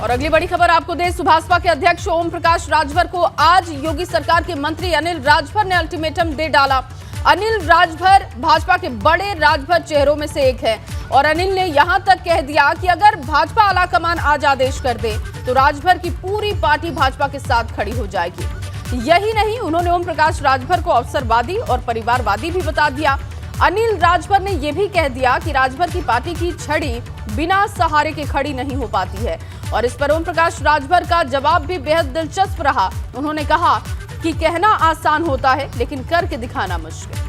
और अगली बड़ी खबर आपको दें, सुभाषपा के अध्यक्ष ओम प्रकाश राजभर को आज योगी सरकार के मंत्री अनिल राजभर ने अल्टीमेटम दे डाला। अनिल राजभर भाजपा के बड़े राजभर चेहरों में से एक है और अनिल ने यहां तक कह दिया कि अगर भाजपा आलाकमान आज आदेश कर दे तो राजभर की पूरी पार्टी भाजपा के साथ खड़ी हो जाएगी। यही नहीं, उन्होंने ओम प्रकाश राजभर को अवसरवादी और परिवारवादी भी बता दिया। अनिल राजभर ने यह भी कह दिया कि राजभर की पार्टी की छड़ी बिना सहारे के खड़ी नहीं हो पाती है और इस पर ओम प्रकाश राजभर का जवाब भी बेहद दिलचस्प रहा। उन्होंने कहा कि कहना आसान होता है लेकिन करके दिखाना मुश्किल।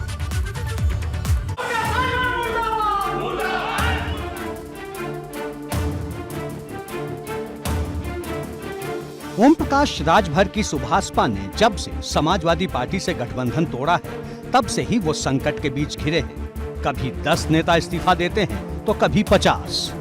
ओम प्रकाश राजभर की सुभाषपा ने जब से समाजवादी पार्टी से गठबंधन तोड़ा है तब से ही वो संकट के बीच घिरे हैं। कभी 10 नेता इस्तीफा देते हैं तो कभी 50।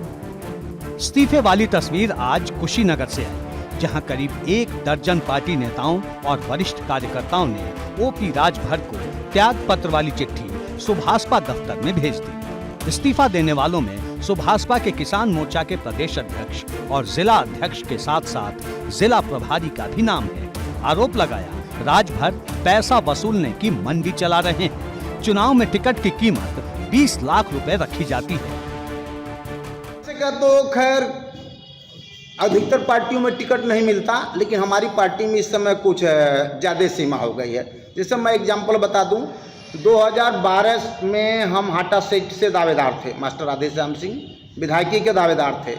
इस्तीफे वाली तस्वीर आज कुशीनगर से आई, जहां करीब 1 दर्जन पार्टी नेताओं और वरिष्ठ कार्यकर्ताओं ने ओपी राजभर को त्याग पत्र वाली चिट्ठी सुभाषपा दफ्तर में भेज दी। इस्तीफा देने वालों में सुभाषपा के किसान मोर्चा के प्रदेश अध्यक्ष और जिला अध्यक्ष के साथ साथ जिला प्रभारी का भी नाम है। आरोप लगाया राजभर पैसा वसूलने की मंडी चला रहे हैं। चुनाव में टिकट की कीमत 20 लाख रुपए रखी जाती है। तो खैर अधिकतर पार्टियों में टिकट नहीं मिलता, लेकिन हमारी पार्टी में इस समय कुछ ज़्यादा सीमा हो गई है। जैसे मैं एग्जांपल बता दूं, 2012 में हम हाटा सीट से दावेदार थे, मास्टर राधेश्याम सिंह विधायकी के दावेदार थे।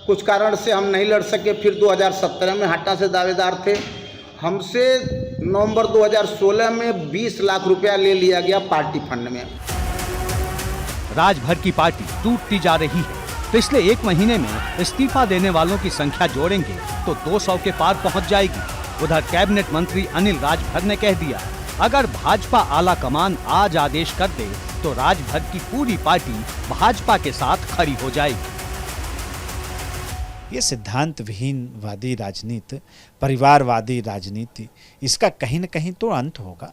कुछ कारण से हम नहीं लड़ सके, फिर 2017 में हाटा से दावेदार थे। हमसे नवंबर 2016 में 20 लाख रुपया ले लिया गया पार्टी फंड में। राजभर की पार्टी टूटती जा रही है। पिछले 1 महीने में इस्तीफा देने वालों की संख्या जोड़ेंगे तो 200 के पार पहुंच जाएगी। उधर कैबिनेट मंत्री अनिल राजभर ने कह दिया, अगर भाजपा आला कमान आज आदेश कर दे तो राजभर की पूरी पार्टी भाजपा के साथ खड़ी हो जाएगी। ये सिद्धांत विहीनवादी राजनीति, परिवारवादी राजनीति, इसका कहीं न कहीं तो अंत होगा।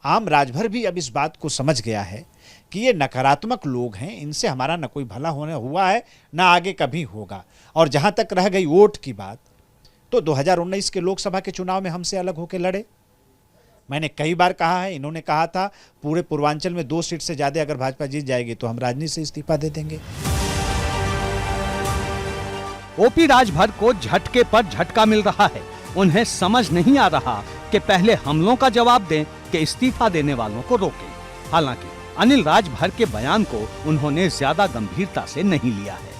आम राजभर भी अब इस बात को समझ गया है कि ये नकारात्मक लोग हैं, इनसे हमारा न कोई भला होने हुआ है न आगे कभी होगा। और जहां तक रह गई वोट की बात, तो 2019 के लोकसभा के चुनाव में हमसे अलग होकर लड़े। मैंने कई बार कहा है, इन्होंने कहा था पूरे पूर्वांचल में 2 सीट से ज्यादा अगर भाजपा जीत जाएगी तो हम राजनीति से इस्तीफा दे देंगे। ओपी राजभर को झटके पर झटका मिल रहा है। उन्हें समझ नहीं आ रहा कि पहले हमलों का जवाब दें कि इस्तीफा देने वालों को रोकें। हालांकि अनिल राजभर के बयान को उन्होंने ज्यादा गंभीरता से नहीं लिया है।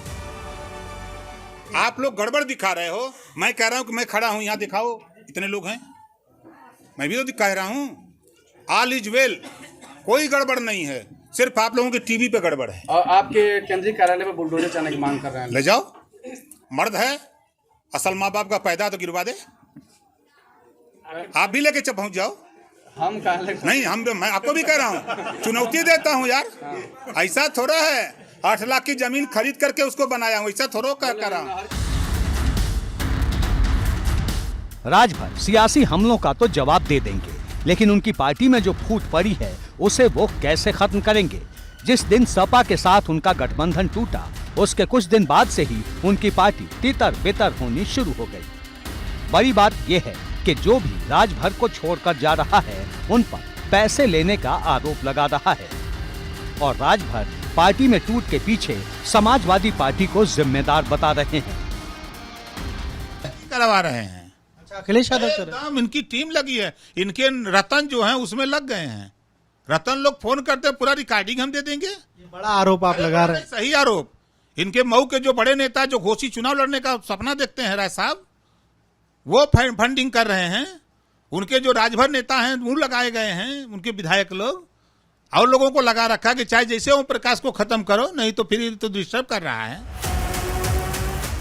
आप लोग गड़बड़ दिखा रहे हो। मैं कह रहा हूं कि मैं खड़ा हूं, यहाँ दिखाओ, इतने लोग हैं, मैं भी तो दिखा रहा हूं। ऑल इज वेल, कोई गड़बड़ नहीं है, सिर्फ आप लोगों के टीवी पे गड़बड़ है। और आपके केंद्रीय कार्यालय में बुलडोजर चलाने की मांग कर रहे हैं। ले जाओ, मर्द है, असल माँ बाप का पैदा तो गिरवा दे। आप भी लेके पहुंच जाओ। हम नहीं, मैं आपको भी कह रहा हूँ, चुनौती देता हूँ यार। ऐसा थोड़ा है 8 लाख की जमीन खरीद करके उसको बनाया हूँ, ऐसा थोड़ा कर रहा हूँ। राजभर सियासी हमलों का तो जवाब दे देंगे, लेकिन उनकी पार्टी में जो फूट पड़ी है उसे वो कैसे खत्म करेंगे। जिस दिन सपा के साथ उनका गठबंधन टूटा, उसके कुछ दिन बाद से ही उनकी पार्टी तितर बितर होनी शुरू हो गई। बड़ी बात यह है कि जो भी राजभर को छोड़कर जा रहा है उन पर पैसे लेने का आरोप लगा रहा है और राजभर पार्टी में टूट के पीछे समाजवादी पार्टी को जिम्मेदार बता रहे हैं। करवा रहे हैं। अच्छा, अखिलेश यादव एकदम इनकी टीम लगी है। इनके रतन जो हैं उसमें लग गए हैं। रतन लोग फोन करते हैं, पूरा रिकॉर्डिंग हम दे देंगे। ये बड़ा आरोप आप लगा रहे हैं। सही आरोप। इनके मऊ के जो बड़े नेता जो घोषित चुनाव लड़ने का सपना देखते हैं राय साहब, वो फंडिंग कर रहे हैं। उनके जो राजभर नेता हैं वो लगाए गए हैं, उनके विधायक लोग और लोगों को लगा रखा कि चाहे जैसे ओम प्रकाश को खत्म करो, नहीं तो फिर तो डिस्टर्ब कर रहा है।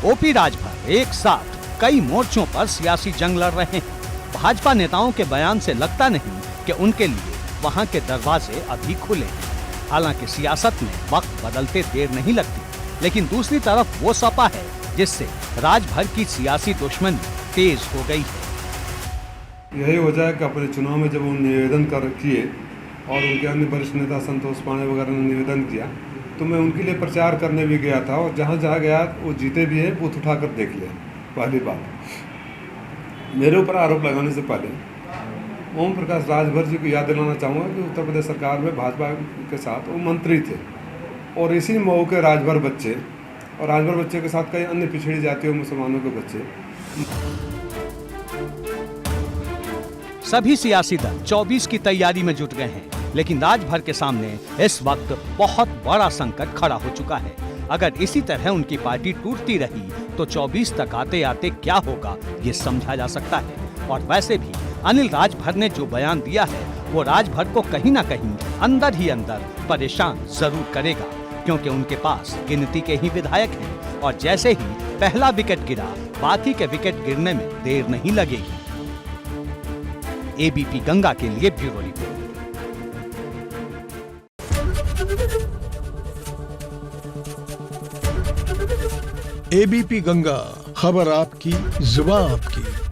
ओपी राजभर एक साथ कई मोर्चों पर सियासी जंग लड़ रहे हैं। भाजपा नेताओं के बयान से लगता नहीं कि उनके लिए वहां के दरवाजे अभी खुले हैं। हालांकि सियासत में वक्त बदलते देर नहीं लगती, लेकिन दूसरी तरफ वो सपा है जिससे राजभर की सियासी दुश्मनी तेज हो गई है। यही वजह है कि अपने चुनाव में जब वो निवेदन किए और उनके अन्य वरिष्ठ नेता संतोष पांडे वगैरह ने निवेदन किया तो मैं उनके लिए प्रचार करने भी गया था, और जहाँ जहाँ गया वो जीते भी हैं, बूथ उठा कर देख लें। पहली बात, मेरे ऊपर आरोप लगाने से पहले ओम प्रकाश राजभर जी को याद दिलाना चाहूँगा कि उत्तर प्रदेश सरकार में भाजपा के साथ वो मंत्री थे, और इसी मऊ के राजभर बच्चे और राजभर बच्चे के साथ कई अन्य पिछड़ी जातियों मुसलमानों के बच्चे। सभी सियासी दल 24 की तैयारी में जुट गए हैं, लेकिन राजभर के सामने इस वक्त बहुत बड़ा संकट खड़ा हो चुका है। अगर इसी तरह उनकी पार्टी टूटती रही तो 24 तक आते आते क्या होगा ये समझा जा सकता है। और वैसे भी अनिल राजभर ने जो बयान दिया है वो राजभर को कहीं ना कहीं अंदर ही अंदर परेशान जरूर करेगा, क्योंकि उनके पास गिनती के ही विधायक हैं, और जैसे ही पहला विकेट गिरा बाकी के विकेट गिरने में देर नहीं लगेगी। एबीपी गंगा के लिए ब्यूरो रिपोर्ट। एबीपी गंगा, खबर आपकी, जुबान आपकी।